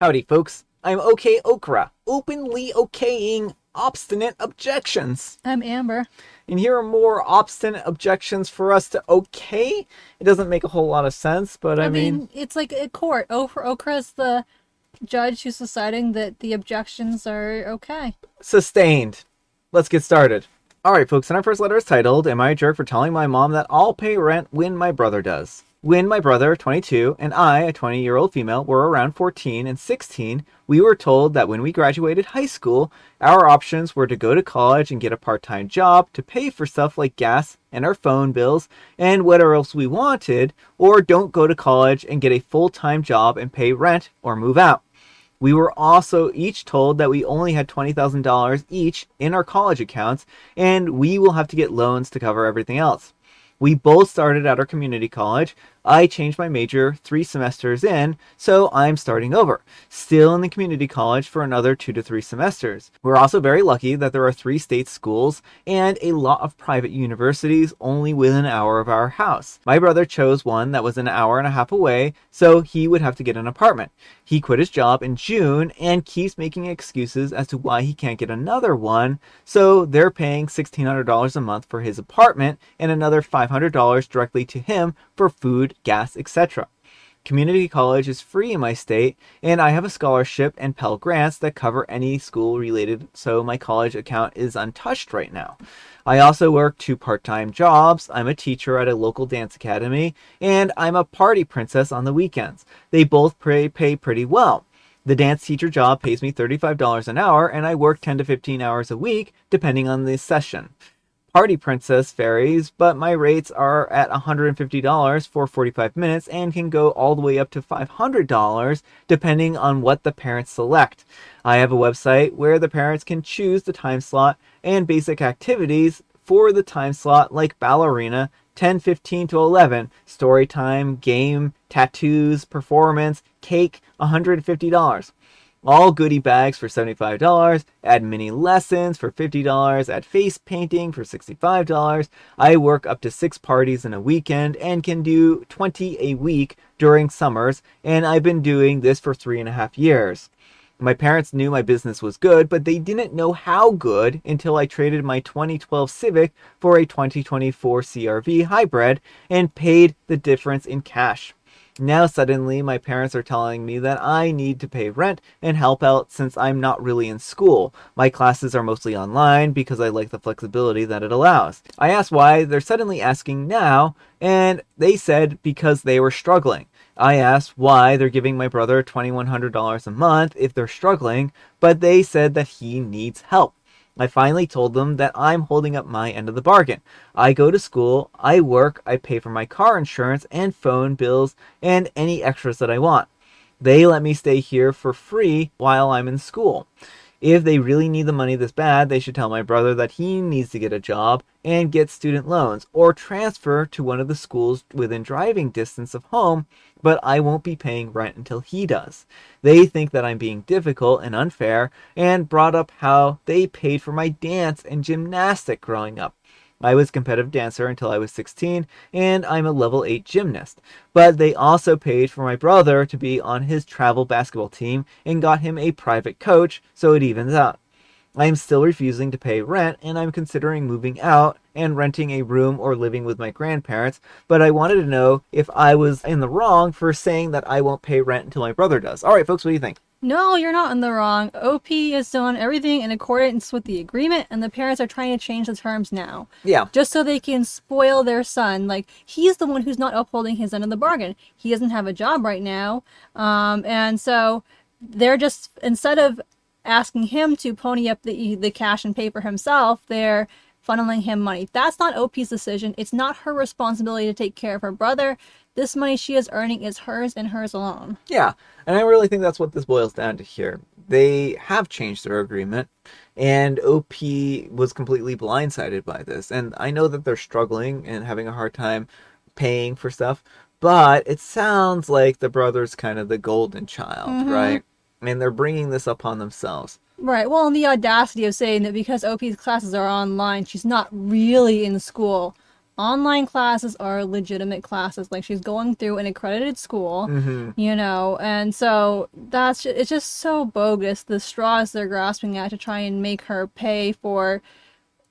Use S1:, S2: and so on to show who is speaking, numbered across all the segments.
S1: Howdy, folks. I'm OK Okra, openly okaying obstinate objections.
S2: I'm Amber.
S1: And here are more obstinate objections for us to okay. It doesn't make a whole lot of sense, but I
S2: I
S1: mean,
S2: mean, it's like a court. Okra's the judge who's deciding that the objections are okay.
S1: sustained. Let's get started. Alright, folks, and our first letter is titled, Am I a Jerk for Telling My Mom That I'll Pay Rent When My Brother Does? When my brother, 22, and I, a 20-year-old female, were around 14 and 16, we were told that when we graduated high school, our options were to go to college and get a part-time job to pay for stuff like gas and our phone bills and whatever else we wanted, or don't go to college and get a full-time job and pay rent or move out. We were also each told that we only had $20,000 each in our college accounts, and we will have to get loans to cover everything else. We both started at our community college. I changed my major 3 semesters in, so I'm starting over, still in the community college for another 2 to 3 semesters. We're also very lucky that there are 3 state schools and a lot of private universities only within an hour of our house. My brother chose one that was an hour and a half away, so he would have to get an apartment. He quit his job in June and keeps making excuses as to why he can't get another one, so they're paying $1,600 a month for his apartment and another $500 directly to him for food, gas, etc. Community college is free in my state, and I have a scholarship and Pell Grants that cover any school related, so my college account is untouched right now. I also work 2 part-time jobs. I'm a teacher at a local dance academy, and I'm a party princess on the weekends. They both pay pretty well. The dance teacher job pays me $35 an hour, and I work 10 to 15 hours a week, depending on the session. Party Princess varies, but my rates are at $150 for 45 minutes and can go all the way up to $500 depending on what the parents select. I have a website where the parents can choose the time slot and basic activities for the time slot like ballerina, 10:15 to 11, story time, game, tattoos, performance, cake, $150. All goodie bags for $75, add mini lessons for $50, add face painting for $65. I work up to 6 parties in a weekend and can do 20 a week during summers, and I've been doing this for 3.5 years. My parents knew my business was good, but they didn't know how good until I traded my 2012 Civic for a 2024 CRV hybrid and paid the difference in cash. Now suddenly my parents are telling me that I need to pay rent and help out since I'm not really in school. My classes are mostly online because I like the flexibility that it allows. I asked why they're suddenly asking now, and they said because they were struggling. I asked why they're giving my brother $2,100 a month if they're struggling, but they said that he needs help. I finally told them that I'm holding up my end of the bargain. I go to school, I work, I pay for my car insurance and phone bills and any extras that I want. They let me stay here for free while I'm in school. If they really need the money this bad, they should tell my brother that he needs to get a job and get student loans or transfer to one of the schools within driving distance of home, but I won't be paying rent until he does. They think that I'm being difficult and unfair and brought up how they paid for my dance and gymnastic growing up. I was a competitive dancer until I was 16, and I'm a level 8 gymnast. But they also paid for my brother to be on his travel basketball team and got him a private coach, so it evens out. I am still refusing to pay rent, and I'm considering moving out and renting a room or living with my grandparents, but I wanted to know if I was in the wrong for saying that I won't pay rent until my brother does. Alright, folks, what do you think?
S2: No, you're not in the wrong. OP has done everything in accordance with the agreement, and the parents are trying to change the terms now.
S1: Yeah.
S2: Just so they can spoil their son. Like, he's the one who's not upholding his end of the bargain. He doesn't have a job right now. And so they're just, instead of asking him to pony up the cash and pay for himself, they're funneling him money. That's not OP's decision. It's not her responsibility to take care of her brother. This money she is earning is hers and hers alone.
S1: Yeah, and I really think that's what this boils down to here. They have changed their agreement, and OP was completely blindsided by this. And I know that they're struggling and having a hard time paying for stuff, but it sounds like the brother's kind of the golden child, right? And they're bringing this upon themselves.
S2: Right. Well, and the audacity of saying that because OP's classes are online, she's not really in school. online classes are legitimate classes. Like, she's going through an accredited school,
S1: Mm-hmm.
S2: and so it's just so bogus, the straws they're grasping at to try and make her pay for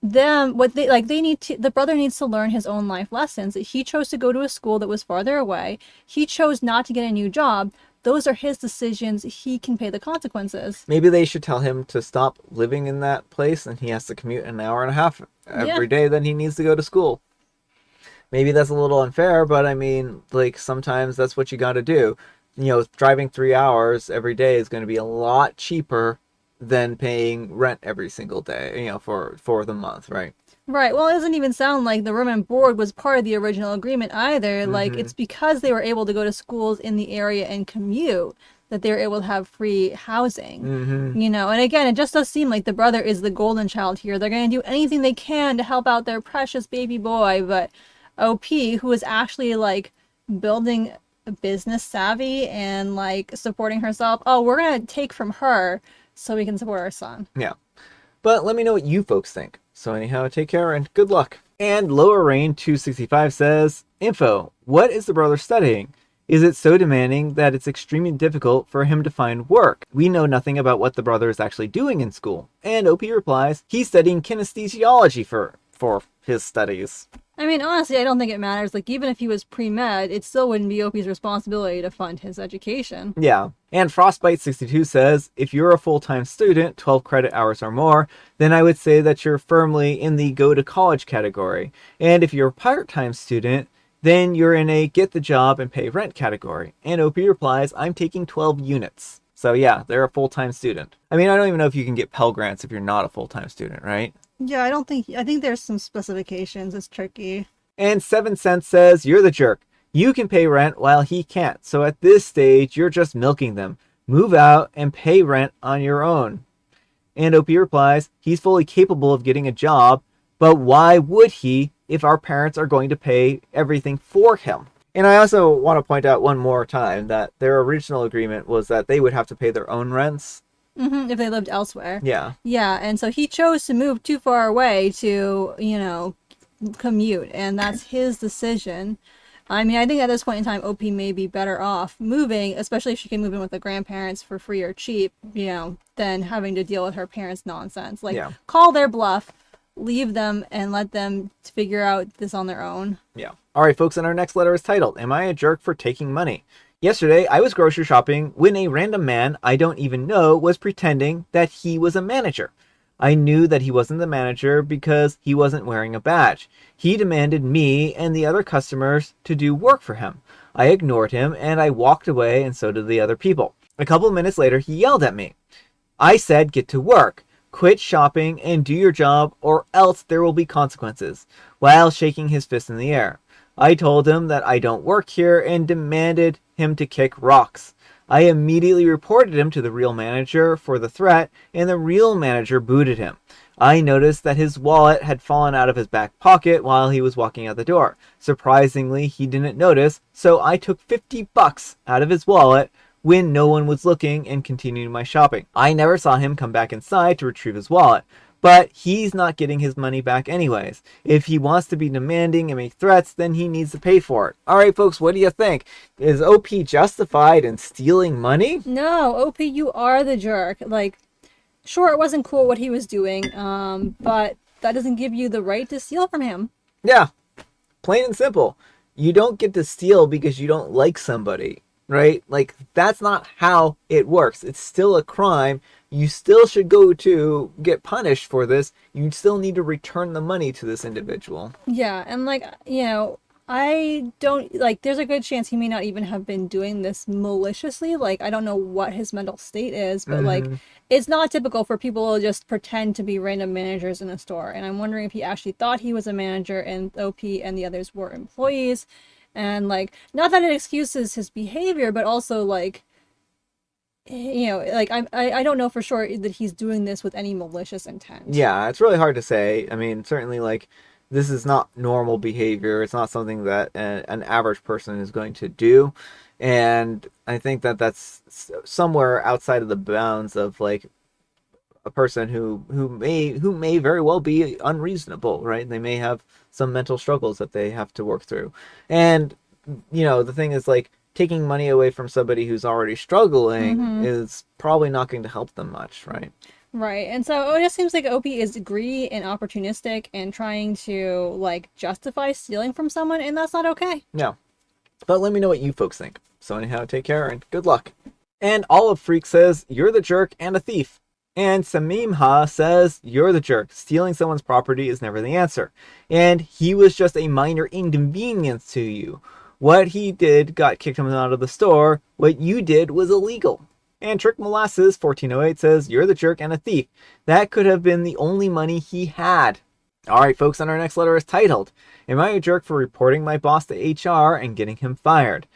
S2: them what they like. The brother needs to learn his own life lessons. He chose to go to a school that was farther away. He chose not to get a new job. Those are his decisions. He can pay the consequences.
S1: Maybe they should tell him to stop living in that place and he has to commute an hour and a half
S2: Yeah.
S1: every day, then he needs to go to school. Maybe that's a little unfair, but I mean, like, sometimes that's what you got to do. Driving 3 hours every day is going to be a lot cheaper than paying rent every single day, for the month, right?
S2: Right. Well, it doesn't even sound like the room and board was part of the original agreement either. Like,
S1: Mm-hmm.
S2: it's because they were able to go to schools in the area and commute that they were able to have free housing.
S1: Mm-hmm.
S2: And again, it just does seem like the brother is the golden child here. They're going to do anything they can to help out their precious baby boy, but OP, who is actually like building a business savvy and like supporting herself, oh, we're going to take from her so we can support our son.
S1: Yeah. But let me know what you folks think. So anyhow, take care and good luck. And Lower Rain 265 says, Info, what is the brother studying? Is it so demanding that it's extremely difficult for him to find work? We know nothing about what the brother is actually doing in school. And OP replies, he's studying kinesthesiology for his studies.
S2: I mean, honestly, I don't think it matters. Like, even if he was pre-med, it still wouldn't be OP's responsibility to fund his education.
S1: Yeah. And Frostbite62 says, if you're a full-time student, 12 credit hours or more, then I would say that you're firmly in the go to college category. And if you're a part-time student, then you're in a get the job and pay rent category. And OP replies, I'm taking 12 units. So yeah, they're a full-time student. I mean, I don't even know if you can get Pell Grants if you're not a full-time student, right?
S2: Yeah, I think there's some specifications. It's tricky.
S1: And 7 Cents says, you're the jerk. You can pay rent while he can't. So at this stage, you're just milking them. Move out and pay rent on your own. And OP replies, he's fully capable of getting a job, but why would he if our parents are going to pay everything for him? And I also want to point out one more time that their original agreement was that they would have to pay their own rents.
S2: If they lived elsewhere.
S1: Yeah.
S2: Yeah, and so he chose to move too far away to, commute, and that's his decision. I mean, I think at this point in time, OP may be better off moving, especially if she can move in with the grandparents for free or cheap, than having to deal with her parents' nonsense. Like,
S1: Yeah.
S2: Call their bluff, leave them, and let them figure out this on their own.
S1: Yeah. All right, folks, and our next letter is titled, Am I a Jerk for Taking Money? Yesterday, I was grocery shopping when a random man I don't even know was pretending that he was a manager. I knew that he wasn't the manager because he wasn't wearing a badge. He demanded me and the other customers to do work for him. I ignored him and I walked away, and so did the other people. A couple minutes later, he yelled at me. I said, get to work. Quit shopping and do your job, or else there will be consequences, while shaking his fist in the air. I told him that I don't work here and demanded him to kick rocks. I immediately reported him to the real manager for the threat, and the real manager booted him. I noticed that his wallet had fallen out of his back pocket while he was walking out the door. Surprisingly, he didn't notice, so I took $50 out of his wallet when no one was looking and continued my shopping. I never saw him come back inside to retrieve his wallet. But he's not getting his money back anyways. If he wants to be demanding and make threats, then he needs to pay for it. Alright, folks, what do you think? Is OP justified in stealing money?
S2: No, OP, you are the jerk. Like, sure, it wasn't cool what he was doing, but that doesn't give you the right to steal from him.
S1: Yeah, plain and simple. You don't get to steal because you don't like somebody, right? Like, that's not how it works. It's still a crime. You still should go to get punished for this. You still need to return the money to this individual.
S2: Yeah, and I don't, there's a good chance he may not even have been doing this maliciously. Like, I don't know what his mental state is, but it's not typical for people to just pretend to be random managers in a store. And I'm wondering if he actually thought he was a manager and OP and the others were employees. And not that it excuses his behavior, but also I don't know for sure that he's doing this with any malicious intent.
S1: Yeah, it's really hard to say. I mean, certainly, this is not normal behavior. It's not something that an average person is going to do. And I think that that's somewhere outside of the bounds of, a person who may very well be unreasonable, right? They may have some mental struggles that they have to work through. And the thing is, like, taking money away from somebody who's already struggling is probably not going to help them much, right?
S2: Right. And so it just seems like Opie is greedy and opportunistic and trying to like justify stealing from someone, and that's not okay.
S1: Yeah. But let me know what you folks think. So anyhow, take care and good luck. And Olive Freak says, "You're the jerk and a thief." And Samimha says, "You're the jerk. Stealing someone's property is never the answer. And he was just a minor inconvenience to you. What he did got kicked him out of the store. What you did was illegal." And Trick Molasses 1408 says, "You're the jerk and a thief. That could have been the only money he had." All right, folks, and our next letter is titled, "Am I a jerk for reporting my boss to HR and getting him fired?"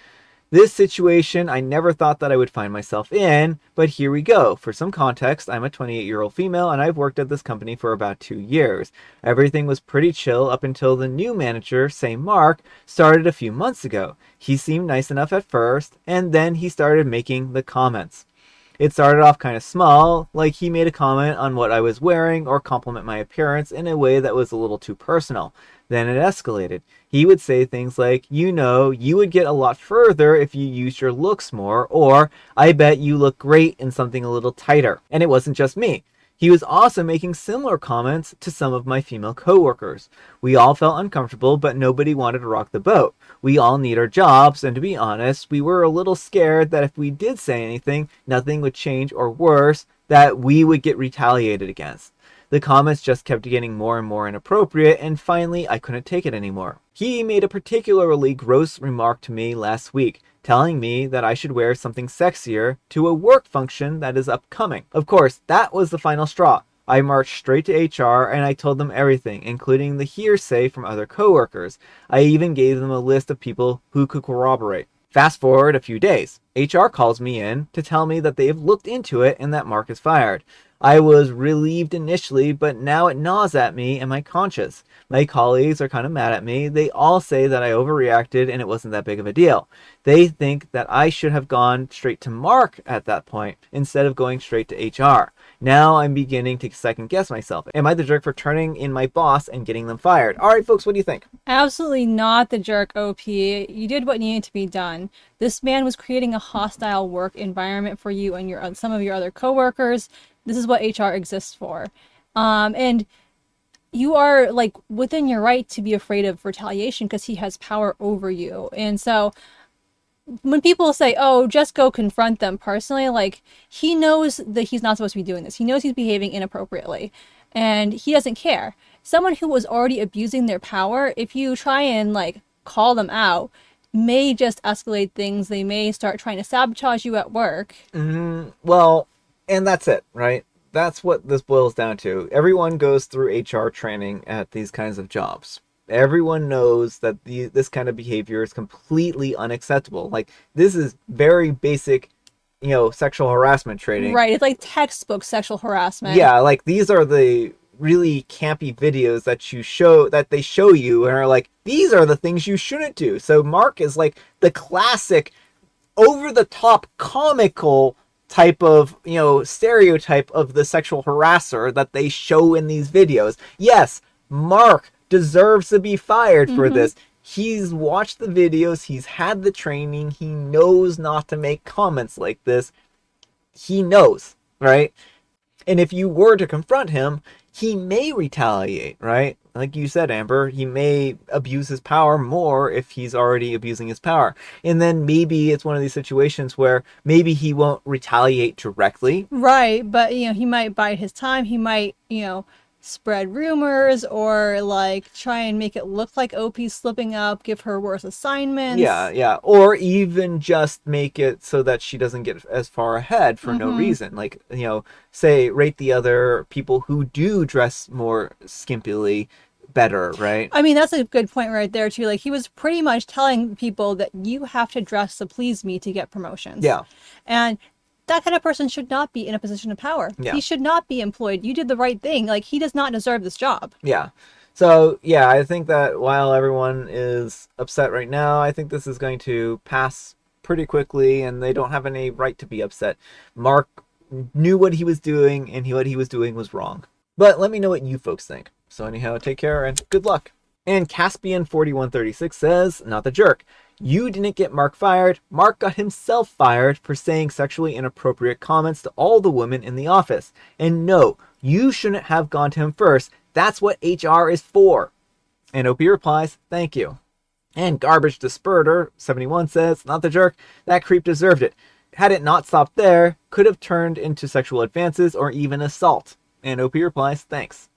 S1: This situation I never thought that I would find myself in, but here we go. For some context, I'm a 28-year-old female and I've worked at this company for about 2 years. Everything was pretty chill up until the new manager, say Mark, started a few months ago. He seemed nice enough at first, and then he started making the comments. It started off kind of small, like he made a comment on what I was wearing or compliment my appearance in a way that was a little too personal. Then it escalated. He would say things like, "You would get a lot further if you used your looks more," or "I bet you look great in something a little tighter." And it wasn't just me. He was also making similar comments to some of my female coworkers. We all felt uncomfortable, but nobody wanted to rock the boat. We all need our jobs, and to be honest, we were a little scared that if we did say anything, nothing would change, or worse, that we would get retaliated against. The comments just kept getting more and more inappropriate, and finally I couldn't take it anymore. He made a particularly gross remark to me last week, telling me that I should wear something sexier to a work function that is upcoming. Of course, that was the final straw. I marched straight to HR and I told them everything, including the hearsay from other coworkers. I even gave them a list of people who could corroborate. Fast forward a few days. HR calls me in to tell me that they have looked into it and that Mark is fired. I was relieved initially, but now it gnaws at me and my conscience. My colleagues are kind of mad at me. They all say that I overreacted and it wasn't that big of a deal. They think that I should have gone straight to Mark at that point instead of going straight to HR. Now I'm beginning to second guess myself. Am I the jerk for turning in my boss and getting them fired? All right, folks, what do you think?
S2: Absolutely not the jerk, OP. You did what needed to be done. This man was creating a hostile work environment for you and some of your other coworkers. This is what HR exists for. And you are like within your right to be afraid of retaliation because he has power over you. And so when people say, "Oh, just go confront them," personally, like, he knows that he's not supposed to be doing this. He knows he's behaving inappropriately and he doesn't care. Someone who was already abusing their power, if you try and like call them out, may just escalate things. They may start trying to sabotage you at work.
S1: Well, and that's it, right? That's what this boils down to. Everyone goes through HR training at these kinds of jobs. Everyone knows that this kind of behavior is completely unacceptable. Like, this is very basic, sexual harassment training.
S2: Right, it's like textbook sexual harassment.
S1: Yeah, like, these are the really campy videos that they show you and are like, these are the things you shouldn't do. So Mark is like the classic over-the-top comical type of, stereotype of the sexual harasser that they show in these videos. Yes, Mark deserves to be fired for this. He's watched the videos, he's had the training, he knows not to make comments like this. He knows, right? And if you were to confront him, he may retaliate, right? Like you said, Amber, he may abuse his power more if he's already abusing his power. And then maybe it's one of these situations where maybe he won't retaliate directly.
S2: Right, but, he might bide his time. He might, spread rumors or, like, try and make it look like OP's slipping up, give her worse assignments.
S1: Yeah. Or even just make it so that she doesn't get as far ahead for no reason. Like, say, rate the other people who do dress more skimpily better, right?
S2: I mean, that's a good point right there, too. Like, he was pretty much telling people that you have to dress to please me to get promotions.
S1: Yeah.
S2: And that kind of person should not be in a position of power.
S1: Yeah.
S2: He should not be employed. You did the right thing. Like, he does not deserve this job.
S1: Yeah. So, yeah, I think that while everyone is upset right now, I think this is going to pass pretty quickly and they don't have any right to be upset. Mark knew what he was doing, and what he was doing was wrong. But let me know what you folks think. So anyhow, take care and good luck. And Caspian4136 says, not the jerk. You didn't get Mark fired. Mark got himself fired for saying sexually inappropriate comments to all the women in the office. And no, you shouldn't have gone to him first. That's what HR is for. And OP replies, thank you. And Garbage Disperter 71 says, not the jerk. That creep deserved it. Had it not stopped there, could have turned into sexual advances or even assault. And OP replies, thanks.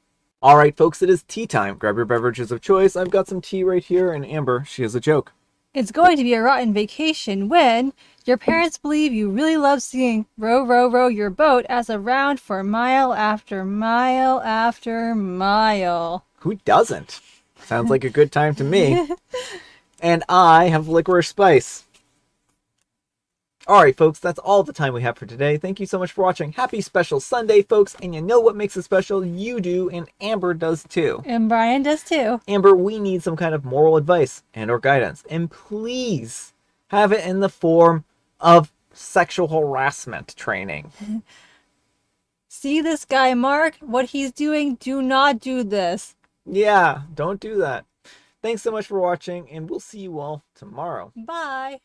S1: All right, folks, it is tea time. Grab your beverages of choice. I've got some tea right here, and Amber, she has a joke.
S2: It's going to be a rotten vacation when your parents believe you really love seeing row, row, row your boat as a round for mile after mile after mile.
S1: Who doesn't? Sounds like a good time to me. And I have licorice spice. All right, folks, that's all the time we have for today. Thank you so much for watching. Happy special Sunday, folks. And you know what makes it special? You do, and Amber does too.
S2: And Brian does too.
S1: Amber, we need some kind of moral advice and or guidance. And please have it in the form of sexual harassment training.
S2: See this guy, Mark? What he's doing? Do not do this.
S1: Yeah, don't do that. Thanks so much for watching, and we'll see you all tomorrow.
S2: Bye.